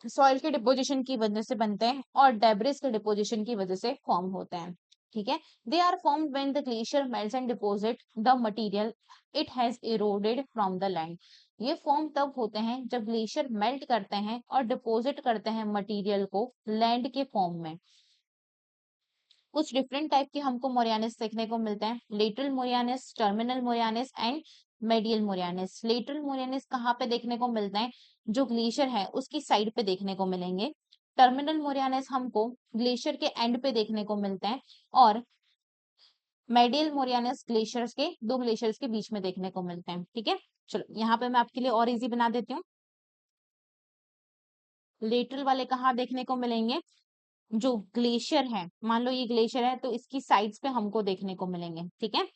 सॉइल के डिपोजिशन की वजह से बनते हैं और डेब्रिस के डिपोजिशन की वजह से फॉर्म होते हैं, ठीक है। They are formed when the glacier melts and deposit the material it has eroded from the land. ये फॉर्म तब होते हैं जब ग्लेशियर मेल्ट करते हैं और डिपोजिट करते हैं मटेरियल को लैंड के फॉर्म में। कुछ डिफरेंट टाइप के हमको मोरियानिस देखने को मिलते हैं, lateral moraines, terminal moraines and medial moraines. Lateral moraines कहाँ पे देखने को मिलते हैं, जो ग्लेशियर है उसकी साइड पे देखने को मिलेंगे। टर्मिनल मोरियानिस हमको ग्लेशियर के एंड पे देखने को मिलते हैं और मेडियल मोरियानिस ग्लेशियर्स के, दो ग्लेशियर्स के बीच में देखने को मिलते हैं, ठीक है। चलो यहाँ पे मैं आपके लिए और इजी बना देती हूँ। लेटरल वाले कहाँ देखने को मिलेंगे, जो ग्लेशियर है, मान लो ये ग्लेशियर है तो इसकी साइड्स पे हमको देखने को मिलेंगे, ठीक है।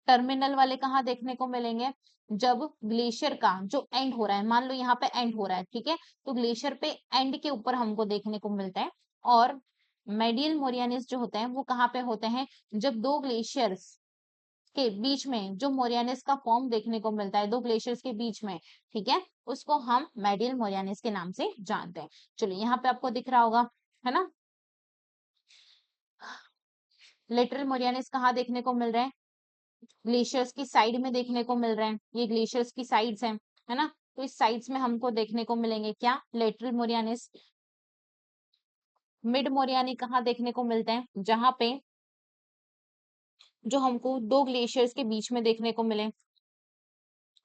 टर्मिनल वाले कहाँ देखने को मिलेंगे, जब ग्लेशियर का जो एंड हो रहा है, मान लो यहाँ पे एंड हो रहा है, ठीक है, तो ग्लेशियर पे एंड के ऊपर हमको देखने को मिलता है। और मेडियल मोरियानिस जो होते हैं वो कहाँ पे होते हैं, जब दो ग्लेशियर्स के बीच में जो मोरियानिस का फॉर्म देखने को मिलता है, 2 ग्लेशियर्स के बीच में, ठीक है, उसको हम मेडियल मोरियानिस के नाम से जानते हैं। चलिए यहाँ पे आपको दिख रहा होगा, है ना, लेटरल मोरियानिस कहाँ देखने को मिल रहे हैं? ग्लेशियर्स की साइड में देखने को मिल रहे हैं। ये ग्लेशियर्स की साइड्स हैं, है ना, तो इस साइड्स में हमको देखने को मिलेंगे क्या? लेटरल मोरियानिस। मिड मोरियानी कहाँ देखने को मिलते हैं? जहां पे जो हमको 2 ग्लेशियर्स के बीच में देखने को मिले।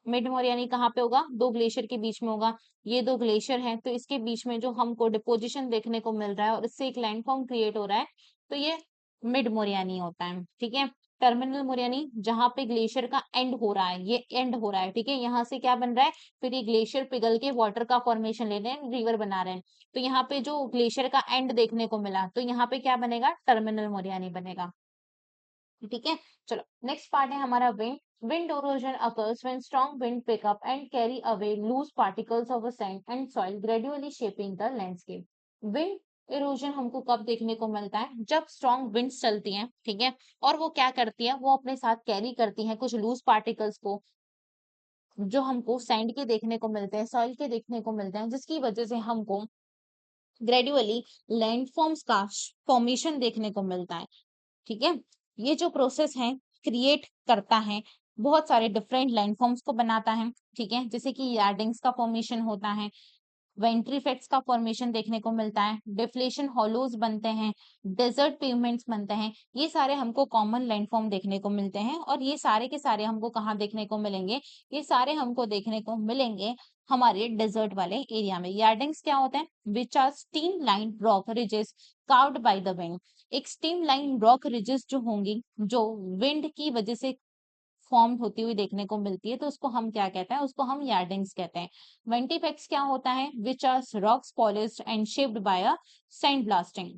मिड मोरियानी कहाँ पे होगा? 2 ग्लेशियर के बीच में होगा। ये 2 ग्लेशियर हैं, तो इसके बीच में जो हमको डिपोजिशन देखने को मिल रहा है और इससे एक लैंडफॉर्म क्रिएट हो रहा है, तो ये मिड मोरियानी होता है, ठीक है। टर्मिनल मोरियानी जहां पे ग्लेशियर का एंड हो रहा है, ये एंड हो रहा है, ठीक है, यहाँ से क्या बन रहा है, फिर ये ग्लेशियर पिघल के वाटर का फॉर्मेशन ले रहे हैं, रिवर बना रहे हैं, तो यहाँ पे जो ग्लेशियर का एंड देखने को मिला, तो यहाँ पे क्या बनेगा? टर्मिनल मोरियानी बनेगा, ठीक है। चलो नेक्स्ट पार्ट है हमारा wind. Wind erosion occurs when strong wind pick up and carry away loose particles of a sand and soil, gradually shaping the landscape. Wind erosion हमको कब देखने को मिलता है? जब strong winds चलती हैं, ठीक है, और वो क्या करती है? वो अपने साथ कैरी करती हैं कुछ लूज पार्टिकल्स को, जो हमको सैंड के देखने को मिलते हैं, सॉइल के देखने को मिलते हैं, जिसकी वजह से हमको ग्रेजुअली लैंडफॉर्म्स का फॉर्मेशन देखने को मिलता है, ठीक है। ये जो प्रोसेस है क्रिएट करता है, बहुत सारे डिफरेंट लैंडफॉर्म्स को बनाता है, ठीक है, जैसे कि यार्डिंग्स का फॉर्मेशन होता है, वेंट्रीफेक्ट्स का फॉर्मेशन देखने को मिलता है, डिफ्लेशन हॉलोज बनते हैं, डेजर्ट पेवमेंट्स बनते हैं, ये सारे हमको कॉमन लैंडफॉर्म देखने को मिलते हैं। और ये सारे के सारे हमको कहाँ देखने को मिलेंगे? ये सारे हमको देखने को मिलेंगे हमारे डेजर्ट वाले एरिया में। यार्डिंग्स क्या होते हैं? Which are streamline rock ridges carved by the wind. एक स्टीम लाइन रॉक रिजेस जो होंगी, जो विंड की वजह से फॉर्म होती हुई देखने को मिलती है, तो उसको हम क्या कहते हैं? उसको हम यार्डिंग्स कहते हैं। वेंटिफेक्ट्स क्या होता है? Which are rocks polished and shaped by a sand blasting.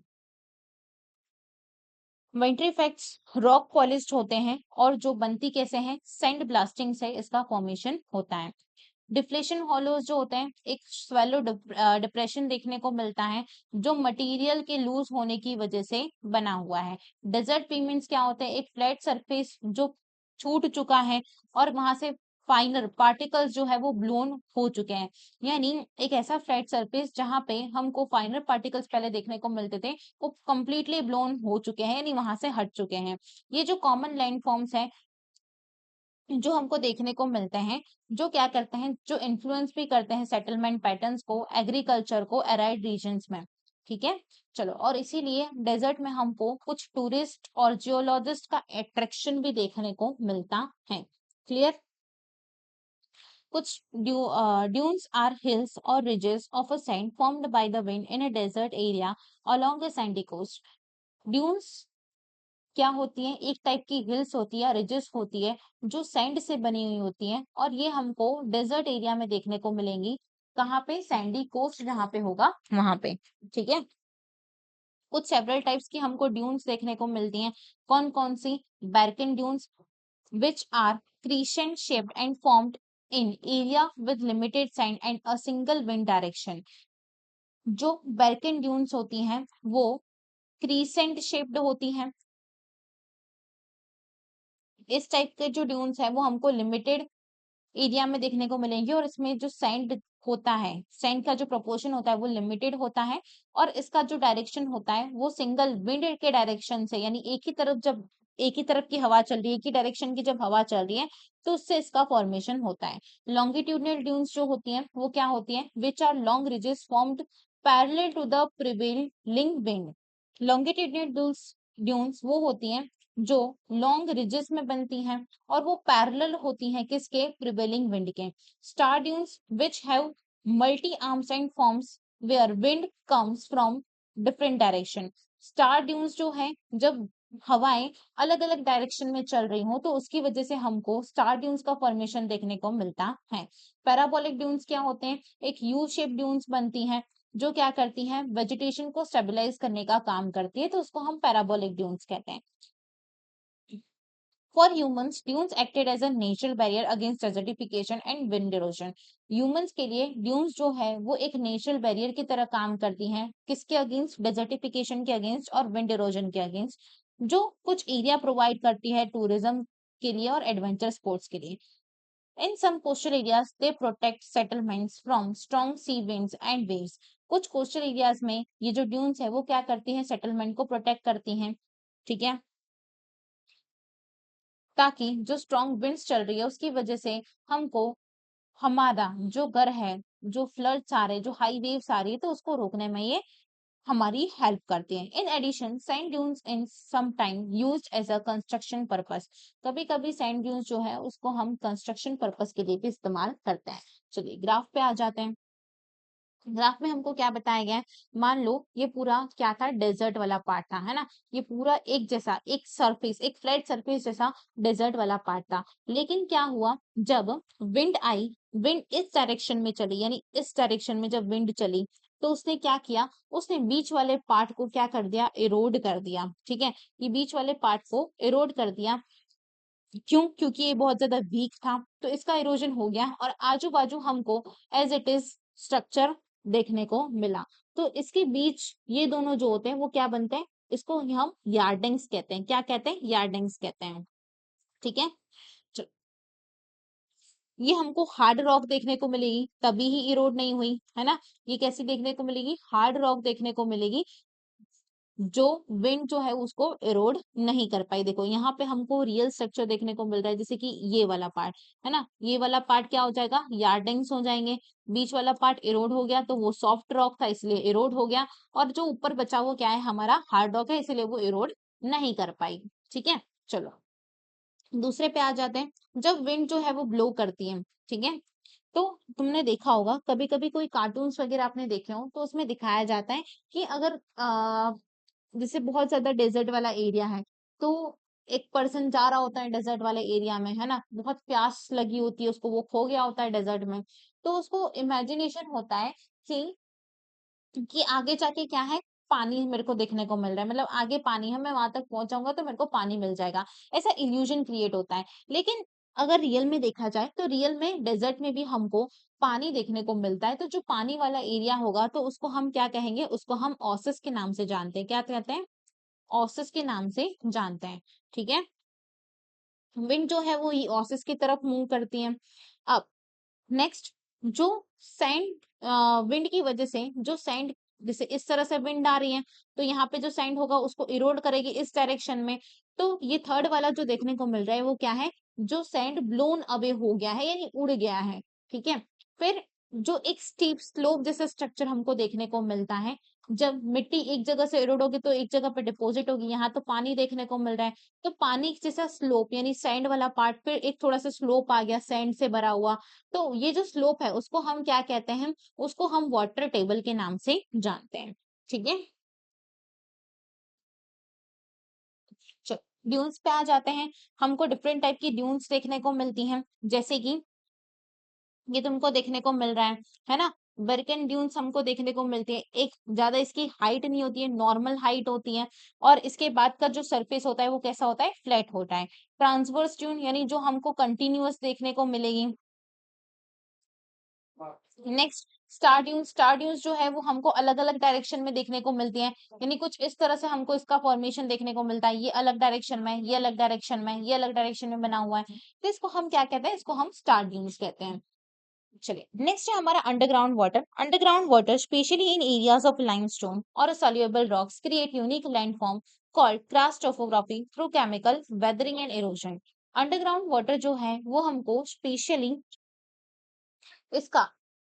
Ventifacts rock polished होते हैं और जो बनती कैसे हैं? सैंड ब्लास्टिंग से इसका फॉर्मेशन होता है। डिफ्लेशन हॉलोज जो होते हैं, एक स्वेलो डिप्रेशन देखने को मिलता है, जो मटेरियल के लूज होने की वजह से बना हुआ है। डेजर्ट पेमेंट्स क्या होते हैं? एक फ्लैट सरफेस जो छूट चुका है और वहां से फाइनर पार्टिकल्स जो है वो ब्लोन हो चुके हैं, यानी एक ऐसा फ्लैट सरफेस जहां पे हमको फाइनर पार्टिकल्स पहले देखने को मिलते थे, वो कंप्लीटली ब्लोन हो चुके हैं, यानी वहां से हट चुके हैं। ये जो कॉमन लैंड फॉर्म्स है जो हमको देखने को मिलते हैं, जो क्या करते हैं, जो इन्फ्लुएंस भी करते हैं सेटलमेंट पैटर्न्स को, एग्रीकल्चर को, एराइड रीजन्स में, ठीक है। चलो, और इसीलिए डेजर्ट में हमको कुछ टूरिस्ट और जियोलॉजिस्ट का अट्रैक्शन भी देखने को मिलता है। क्लियर? कुछ dunes are hills or ridges of a sand formed by the wind in a desert area along a sandy coast. Dunes क्या होती है? एक टाइप की हिल्स होती है, रिजेस होती है, जो सैंड से बनी हुई होती है, और ये हमको डेजर्ट एरिया में देखने को मिलेंगी। कहाँ पे? सैंडी कोस्ट जहाँ पे होगा वहां पे, ठीक है। कुछ सेवरल टाइप्स की हमको ड्यून्स देखने को मिलती हैं। कौन कौन सी? बैरकन dunes which are crescent shaped and formed in area with limited sand and a single wind direction. जो बैरकन ड्यून्स होती हैं वो क्रीसेंट शेप्ड होती हैं। इस टाइप के जो ड्यून्स है वो हमको लिमिटेड एरिया में देखने को मिलेंगे, और इसमें जो सैंड होता है, सैंड का जो प्रोपोर्शन होता है वो लिमिटेड होता है, और इसका जो डायरेक्शन होता है वो सिंगल विंड के डायरेक्शन से, यानी एक ही तरफ, जब एक ही तरफ की हवा चल रही है, एक ही डायरेक्शन की जब हवा चल रही है, तो उससे इसका फॉर्मेशन होता है। लॉन्गिट्यूडनल ड्यून्स जो होती हैं वो क्या होती हैं? Which are long ridges formed parallel to the prevailing wind. Longitudinal dunes वो होती हैं जो लॉन्ग रिजेस में बनती हैं, और वो पैरेलल होती हैं किसके? प्रिवेलिंग विंड के। Star dunes which have multi arms and forms where wind comes from different direction. Star dunes जो है, जब हवाएं अलग अलग डायरेक्शन में चल रही हो, तो उसकी वजह से हमको स्टार ड्यून्स का फॉर्मेशन देखने को मिलता है। पैराबोलिक ड्यून्स क्या होते हैं? एक यू शेप ड्यून्स बनती हैं, जो क्या करती हैं? वेजिटेशन को स्टेबलाइज करने का काम करती है, तो उसको हम पैराबोलिक ड्यून्स कहते हैं। For humans, dunes acted as a natural barrier against desertification and wind erosion. Humans के लिए dunes जो है वो एक नेचुरल बैरियर की तरह काम करती हैं। किसके अगेंस्ट? डेजर्टिफिकेशन के अगेंस्ट और विंड इरोजन के अगेंस्ट, जो कुछ एरिया प्रोवाइड करती है टूरिज्म के लिए और एडवेंचर स्पोर्ट्स के लिए। In some coastal areas they protect settlements from strong sea winds and waves. कुछ कोस्टल एरियाज में ये जो ड्यून्स है वो क्या करती हैं, सेटलमेंट को प्रोटेक्ट करती हैं, ठीक है, ताकि जो स्ट्रॉन्ग विंड्स चल रही है उसकी वजह से हमको हमारा जो घर है, जो फ्लड्स आ रहे हैं, जो हाई वेव्स आ रही है, तो उसको रोकने में ये हमारी हेल्प करती हैं। In addition sand dunes in some time used as a construction purpose. कभी कभी सैंड ड्यून्स जो है उसको हम कंस्ट्रक्शन पर्पस के लिए भी इस्तेमाल करते हैं। चलिए ग्राफ पे आ जाते हैं। ग्राफ में हमको क्या बताया गया है, मान लो ये पूरा क्या था, डेजर्ट वाला पार्ट था, है ना, ये पूरा एक जैसा एक सरफेस, एक फ्लैट सरफेस जैसा डेजर्ट वाला पार्ट था। लेकिन क्या हुआ, जब विंड आई, विंड इस डायरेक्शन में चली, यानी इस डायरेक्शन में जब विंड चली, तो उसने क्या किया, उसने बीच वाले पार्ट को क्या कर दिया, इरोड कर दिया, ठीक है, ये बीच वाले पार्ट को इरोड कर दिया। क्यों, क्योंकि ये बहुत ज्यादा वीक था, तो इसका इरोजन हो गया और आजू बाजू हमको एज इट इज स्ट्रक्चर देखने को मिला। तो इसके बीच ये दोनों जो होते हैं वो क्या बनते हैं, इसको हम यार्डिंग्स कहते हैं। क्या कहते हैं, यार्डिंग्स कहते हैं, ठीक है। च- ये हमको हार्ड रॉक देखने को मिलेगी, तभी ही इरोड नहीं हुई, है ना। ये कैसी देखने को मिलेगी, हार्ड रॉक देखने को मिलेगी, जो विंड जो है उसको इरोड नहीं कर पाई। देखो यहाँ पे हमको रियल स्ट्रक्चर देखने को मिल रहा है, जैसे कि ये वाला पार्ट, है ना, ये वाला पार्ट क्या हो जाएगा, यार्डिंग्स हो जाएंगे। बीच वाला पार्ट इरोड हो गया, तो वो सॉफ्ट रॉक था इसलिए इरोड हो गया, और जो ऊपर बचा वो क्या है, हमारा हार्ड रॉक है, इसलिए वो इरोड नहीं कर पाई, ठीक है। चलो दूसरे पे आ जाते हैं। जब विंड जो है वो ब्लो करती है, ठीक है, तो तुमने देखा होगा कभी कभी कोई कार्टून्स वगैरह आपने देखे हो, तो उसमें दिखाया जाता है कि अगर जैसे बहुत ज्यादा डेजर्ट वाला एरिया है, तो एक पर्सन जा रहा होता है डेजर्ट वाले एरिया में, है ना, बहुत प्यास लगी होती है उसको, वो खो गया होता है डेजर्ट में, तो उसको इमेजिनेशन होता है कि आगे जाके क्या है, पानी मेरे को देखने को मिल रहा है, मतलब आगे पानी है, मैं वहां तक पहुंच जाऊंगा तो मेरे को पानी मिल जाएगा, ऐसा इल्यूजन क्रिएट होता है। लेकिन अगर रियल में देखा जाए तो रियल में डेजर्ट में भी हमको पानी देखने को मिलता है, तो जो पानी वाला एरिया होगा तो उसको हम क्या कहेंगे, उसको हम ओसिस के नाम से जानते हैं। क्या कहते हैं, ओसिस के नाम से जानते हैं, ठीक है। विंड जो है वो ये ओसिस की तरफ मूव करती है। अब नेक्स्ट, जो सैंड विंड की वजह से जो सैंड, जैसे इस तरह से विंड आ रही है, तो यहाँ पे जो सैंड होगा उसको इरोड करेगी इस डायरेक्शन में, तो ये थर्ड वाला जो देखने को मिल रहा है वो क्या है, जो सैंड ब्लोन अवे हो गया है, यानी उड़ गया है, ठीक है। फिर जो एक स्टीप स्लोप जैसा स्ट्रक्चर हमको देखने को मिलता है, जब मिट्टी एक जगह से इरोड होगी तो एक जगह पे डिपॉजिट होगी, यहाँ तो पानी देखने को मिल रहा है, तो पानी जैसा स्लोप, यानी सैंड वाला पार्ट फिर एक थोड़ा सा स्लोप आ गया सैंड से भरा हुआ, तो ये जो स्लोप है उसको हम क्या कहते हैं, उसको हम वाटर टेबल के नाम से जानते हैं, ठीक है। ड्यून्स पे आ जाते हैं। हमको डिफरेंट टाइप की ड्यून्स देखने को मिलती हैं, जैसे कि ये तुमको देखने को मिल रहा है ना, बर्कन ड्यून्स हमको देखने को मिलती है, एक ज्यादा इसकी हाइट नहीं होती है, नॉर्मल हाइट होती है, और इसके बाद का जो सरफेस होता है वो कैसा होता है, फ्लैट होता है। ट्रांसवर्स ड्यून यानी जो हमको कंटिन्यूअस देखने को मिलेगी। Next, star dunes, star dunes जो है वो हमको अलग अलग डायरेक्शन में देखने को मिलती है, यानी कुछ इस तरह से हमको इसका फॉर्मेशन देखने को मिलता है, ये अलग डायरेक्शन में, ये अलग डायरेक्शन में, ये अलग डायरेक्शन में बना हुआ है, तो इसको हम क्या कहते हैं, इसको हम स्टार ड्यून्स कहते हैं। चलिए नेक्स्ट है हमारा underground water. Underground water specially in areas of limestone और soluble rocks create unique landform called crust topography through chemical weathering and erosion। Underground water जो है वो हमको स्पेशली इसका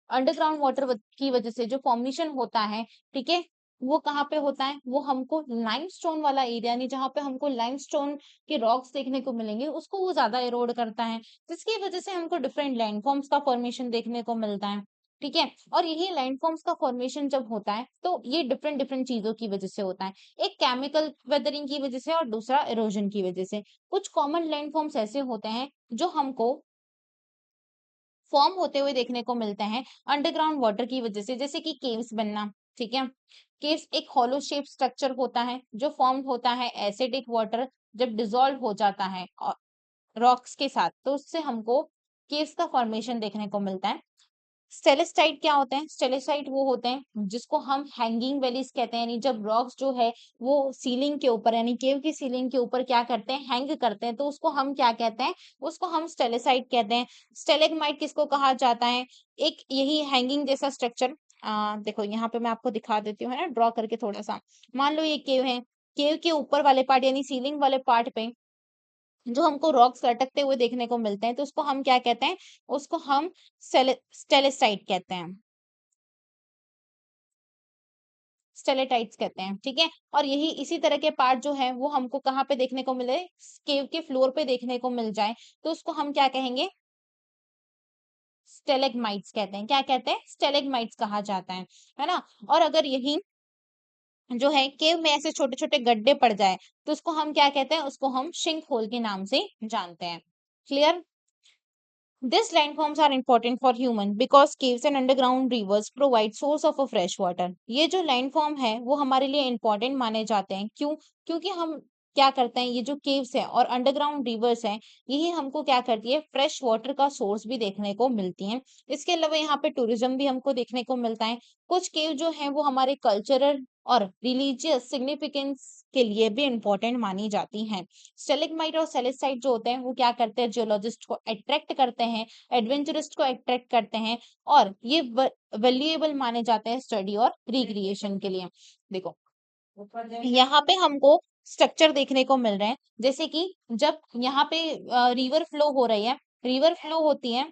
अंडरग्राउंड वाटर की वजह से जो फॉर्मेशन होता है, ठीक है, वो कहाँ पे होता है, वो हमको लाइमस्टोन वाला एरिया, नहीं जहाँ पे हमको लाइमस्टोन के रॉक्स देखने को मिलेंगे उसको वो ज्यादा इरोड करता है, जिसकी वजह से हमको डिफरेंट लैंडफॉर्म्स का फॉर्मेशन देखने को मिलता है, ठीक है। और यही लैंडफॉर्म्स का फॉर्मेशन जब होता है तो ये डिफरेंट डिफरेंट चीजों की वजह से होता है, एक केमिकल वेदरिंग की वजह से और दूसरा इरोजन की वजह से। कुछ कॉमन लैंडफॉर्म्स ऐसे होते हैं जो हमको फॉर्म होते हुए देखने को मिलते हैं अंडरग्राउंड वाटर की वजह से, जैसे कि केव्स बनना, ठीक है। केव्स एक हॉलो शेप स्ट्रक्चर होता है जो फॉर्म होता है एसिडिक वाटर जब डिसॉल्व हो जाता है रॉक्स के साथ, तो उससे हमको केव्स का फॉर्मेशन देखने को मिलता है। स्टेलेस्टाइट क्या होते हैं? स्टेलेस्टाइट वो होते हैं जिसको हम हैंगिंग वैलीज कहते हैं, यानी जब रॉक्स जो है वो सीलिंग के ऊपर यानी केव की सीलिंग के ऊपर क्या करते हैं, हैंग करते हैं, तो उसको हम क्या कहते हैं, उसको हम स्टेलेसाइट कहते हैं। स्टेलेग्माइट किसको कहा जाता है? एक यही हैंगिंग जैसा स्ट्रक्चर। देखो यहाँ पे मैं आपको दिखा देती हूँ, है ना, ड्रॉ करके थोड़ा सा। मान लो ये केव है, केव के ऊपर वाले पार्ट यानी सीलिंग वाले पार्ट पे जो हमको रॉक्स लटकते हुए देखने को मिलते हैं, तो उसको हम क्या कहते हैं? उसको हम स्टेलेसाइट कहते हैं, स्टेलेटाइट्स कहते हैं, ठीक है। और यही इसी तरह के पार्ट जो है वो हमको कहाँ पे देखने को मिले, केव के फ्लोर पे देखने को मिल जाए, तो उसको हम क्या कहेंगे? स्टेलेग्माइट्स कहते हैं। क्या कहते हैं? स्टेलेग्माइट्स कहा जाता है ना। और अगर यही जो है केव में ऐसे छोटे छोटे गड्ढे पड़ जाए, तो उसको हम क्या कहते हैं? उसको हम शिंक होल के नाम से जानते हैं। Clear? These landforms are important for human because caves and underground rivers provide source of a fresh water. ये जो लैंडफॉर्म है वो हमारे लिए इंपॉर्टेंट माने जाते हैं। क्यों? क्योंकि हम क्या करते हैं, ये जो केव्स है और अंडरग्राउंड रिवर्स हैं, यही हमको क्या करती है, फ्रेश वाटर का सोर्स भी देखने को मिलती हैं। इसके अलावा यहाँ पे टूरिज्म भी हमको देखने को मिलता है। कुछ केव जो है वो हमारे कल्चरल और रिलीजियस सिग्निफिकेंस के लिए भी इंपॉर्टेंट मानी जाती हैं। स्टेलेग्माइट और सेलेसाइट जो होते हैं वो क्या करते हैं, जियोलॉजिस्ट को अट्रैक्ट करते हैं, एडवेंचरिस्ट को अट्रैक्ट करते हैं, और ये वैल्यूएबल माने जाते हैं स्टडी और रिक्रिएशन के लिए। देखो यहाँ पे हमको स्ट्रक्चर देखने को मिल रहे हैं, जैसे कि जब यहाँ पे रिवर फ्लो हो रही है, रिवर फ्लो होती है,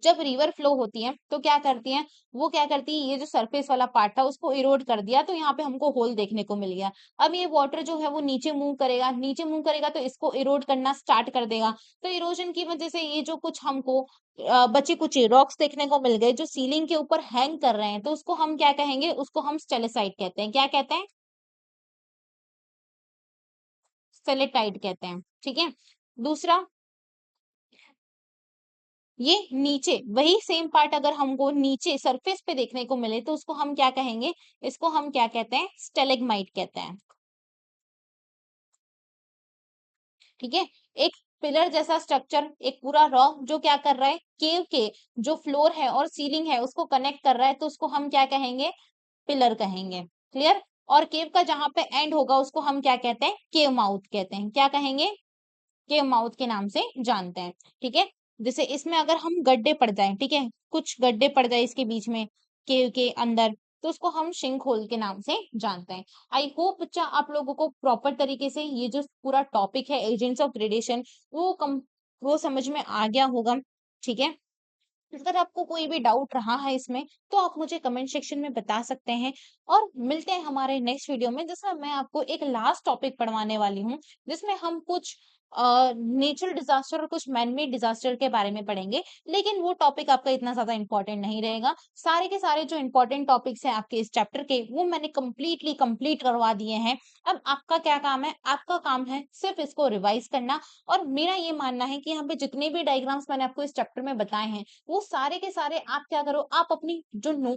जब रिवर फ्लो होती है तो क्या करती है, वो क्या करती है, ये जो सरफेस वाला पार्ट था उसको इरोड कर दिया, तो यहाँ पे हमको होल देखने को मिल गया। अब ये वाटर जो है वो नीचे मूव करेगा, नीचे मूव करेगा तो इसको इरोड करना स्टार्ट कर देगा। तो इरोजन की वजह से ये जो कुछ हमको बचे कुचे रॉक्स देखने को मिल गए जो सीलिंग के ऊपर हैंग कर रहे हैं, तो उसको हम क्या कहेंगे? उसको हम स्टेलेसाइट कहते हैं। क्या कहते हैं? स्टेलेटाइट कहते हैं, ठीक है। दूसरा, ये नीचे वही सेम पार्ट अगर हमको नीचे सरफेस पे देखने को मिले, तो उसको हम क्या कहेंगे? इसको हम क्या कहते हैं? स्टेलेग्माइट कहते हैं, ठीक है। एक पिलर जैसा स्ट्रक्चर, एक पूरा रॉक जो क्या कर रहा है, केव के जो फ्लोर है और सीलिंग है उसको कनेक्ट कर रहा है, तो उसको हम क्या कहेंगे? पिलर कहेंगे। क्लियर? और केव का जहां पे एंड होगा उसको हम क्या कहते हैं? केव माउथ कहते हैं। क्या कहेंगे? के माउथ के नाम से जानते हैं, ठीक है। जैसे इसमें अगर हम गड्ढे पड़ जाएं, ठीक है, कुछ गड्ढे पड़ जाए इसके बीच में, केव के अंदर, तो उसको हम शिंक होल के नाम से जानते हैं। आई होप बच्चा आप लोगों को प्रॉपर तरीके से ये जो पूरा टॉपिक है एजेंट्स ऑफ ग्रेडेशन वो समझ में आ गया होगा, ठीक है। अगर आपको कोई भी डाउट रहा है इसमें, तो आप मुझे कमेंट सेक्शन में बता सकते हैं। और मिलते हैं हमारे नेक्स्ट वीडियो में, जिसमें मैं आपको एक लास्ट टॉपिक पढ़वाने वाली हूँ, जिसमें हम कुछ नेचुरल डिजास्टर और कुछ मैनमेड डिजास्टर के बारे में पढ़ेंगे। लेकिन वो टॉपिक आपका इतना ज्यादा इंपॉर्टेंट नहीं रहेगा। सारे के सारे जो इंपॉर्टेंट टॉपिक्स हैं आपके इस चैप्टर के, वो मैंने कंप्लीटली कंप्लीट करवा दिए हैं। अब आपका क्या काम है? आपका काम है सिर्फ इसको रिवाइज करना। और मेरा ये मानना है कि यहाँ पे जितने भी डायग्राम्स मैंने आपको इस चैप्टर में बताए हैं, वो सारे के सारे आप क्या करो, आप अपनी जो